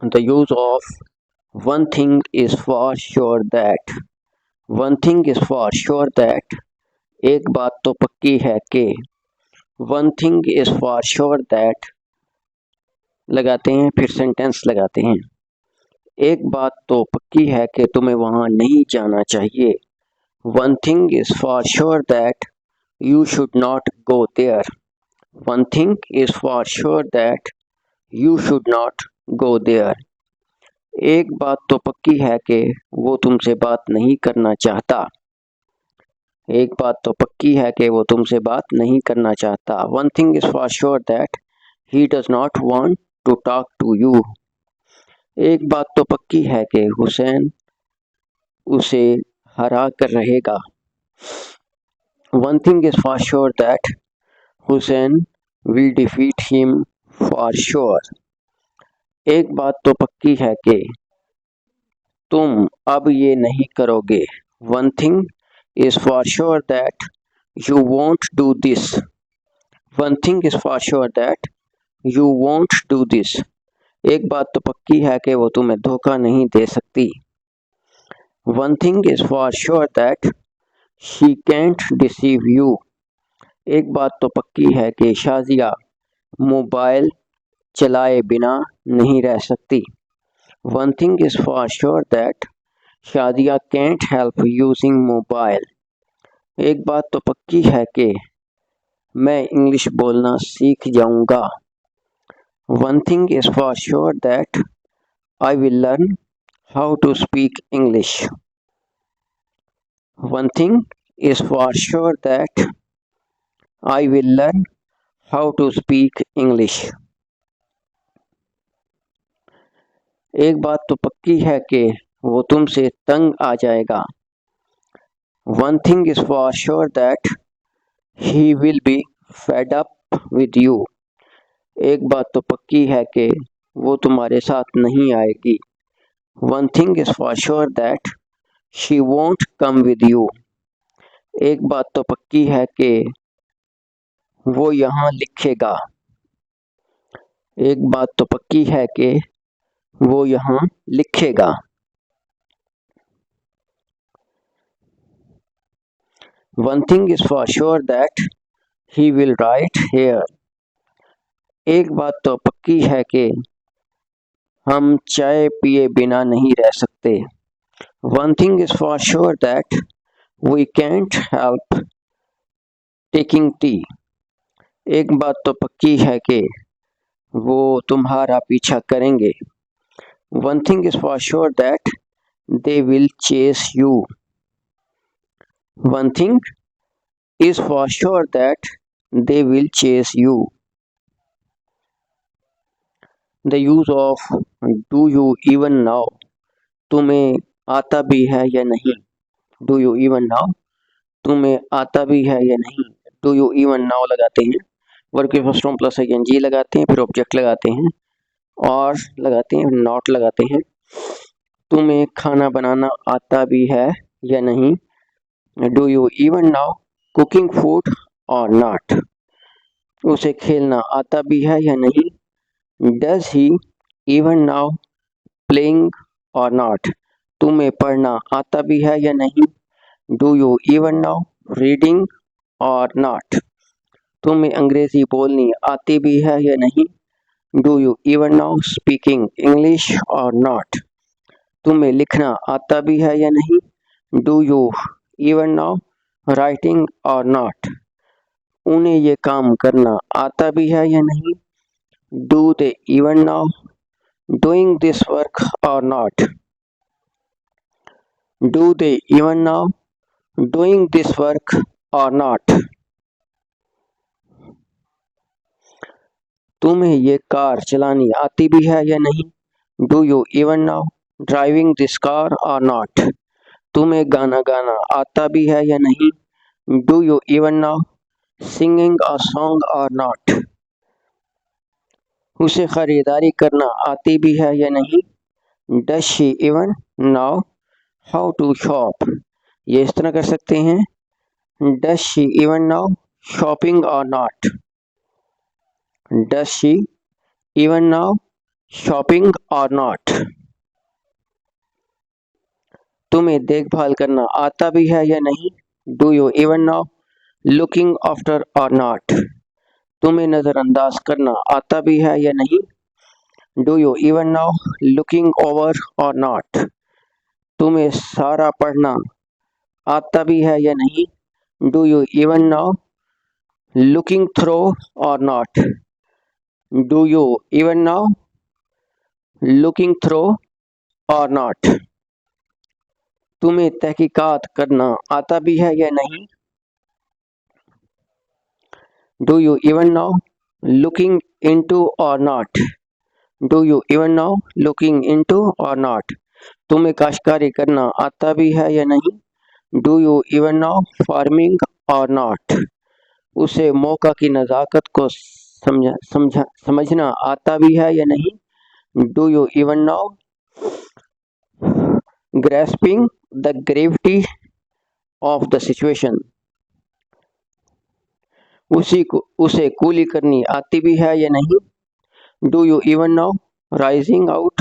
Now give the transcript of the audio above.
The use of one thing is for sure that. One thing is for sure that. एक बात तो पक्की है कि. One thing is for sure that. लगाते हैं फिर सेंटेंस लगाते हैं. एक बात तो पक्की है कि तुम्हें वहां नहीं जाना चाहिए. One thing is for sure that you should not go there. One thing is for sure that you should not go there. एक बात तो पक्की है कि वो तुमसे बात नहीं करना चाहता. एक बात तो पक्की है कि वो तुमसे बात नहीं करना चाहता. One thing is for sure that he does not want to talk to you. एक बात तो पक्की है कि हुसैन उसे हरा कर रहेगा. One thing is for sure that Hussein will defeat him for sure. एक बात तो पक्की है कि तुम अब ये नहीं करोगे. One thing is for sure that you won't do this. One thing is for sure that you won't do this. एक बात तो पक्की है कि वो तुम्हें धोखा नहीं दे सकती. One thing is for sure that she can't deceive you. एक बात तो पक्की है कि शाजिया मोबाइल चलाए बिना नहीं रह सकती. One thing is for sure that Shadiya can't help using mobile. एक बात तो पक्की है कि मैं इंग्लिश बोलना सीख जाऊंगा. One thing is for sure that I will learn how to speak English. One thing is for sure that I will learn how to speak English. एक बात तो पक्की है कि वो तुमसे तंग आ जाएगा. One thing is for sure that he will be fed up with you. एक बात तो पक्की है कि वो तुम्हारे साथ नहीं आएगी. One thing is for sure that she won't come with you. एक बात तो पक्की है कि वो यहाँ लिखेगा. एक बात तो पक्की है कि वो यहाँ लिखेगा. One thing is for sure that he will write here. एक बात तो पक्की है कि हम चाय पिए बिना नहीं रह सकते. One thing is for sure that we can't help taking tea. एक बात तो पक्की है कि वो तुम्हारा पीछा करेंगे. One thing is for sure that they will chase you. One thing is for sure that they will chase you. The use of do you even know. तुम्हें आता भी है या नहीं. Do you even know. तुम्हें आता भी है या नहीं. Do you even know लगाते हैं. वर्ब के फर्स्ट फॉर्म प्लस ing लगाते हैं, फिर ऑब्जेक्ट लगाते हैं और लगाते हैं नॉट लगाते हैं. तुम्हें खाना बनाना आता भी है या नहीं. Do you even know cooking food or not. उसे खेलना आता भी है या नहीं. Does he even know playing or not. तुम्हें पढ़ना आता भी है या नहीं. Do you even know reading or not. तुम्हें अंग्रेजी बोलनी आती भी है या नहीं. Do you even know speaking English or not. तुम्हें लिखना आता भी है या नहीं. Do you even know writing or not. उन्हें ये काम करना आता भी है या नहीं. Do they even know doing this work or not. Do they even know doing this work or not. तुम्हें ये कार चलानी आती भी है या नहीं. Do you even know driving this car or not. तुम्हें गाना गाना आता भी है या नहीं. Do you even know singing a song or not. उसे खरीदारी करना आती भी है या नहीं. Does she even know how to shop. ये इस तरह कर सकते हैं. Does she even know shopping or not. Does she even know shopping or not. तुम्हें देखभाल करना आता भी है या नहीं? Do you even know looking after or not. तुम्हें नजरअंदाज करना आता भी है या नहीं? Do you even know looking over or not. तुम्हें सारा पढ़ना आता भी है या नहीं? Do you even know looking through or not. Do you even know looking through or not. तुम्हें तहकीकात करना आता भी है या नहीं? Do you even know looking into or not. Do you even know looking into or not. तुम्हें काश्तकारी करना आता भी है या नहीं? Do you even know farming or not. उसे मौका की नज़ाकत को समझना आता भी है या नहीं? Do you even no grasping the gravity of the situation. उसे कूली करनी आती भी है या नहीं? Do you even no rising out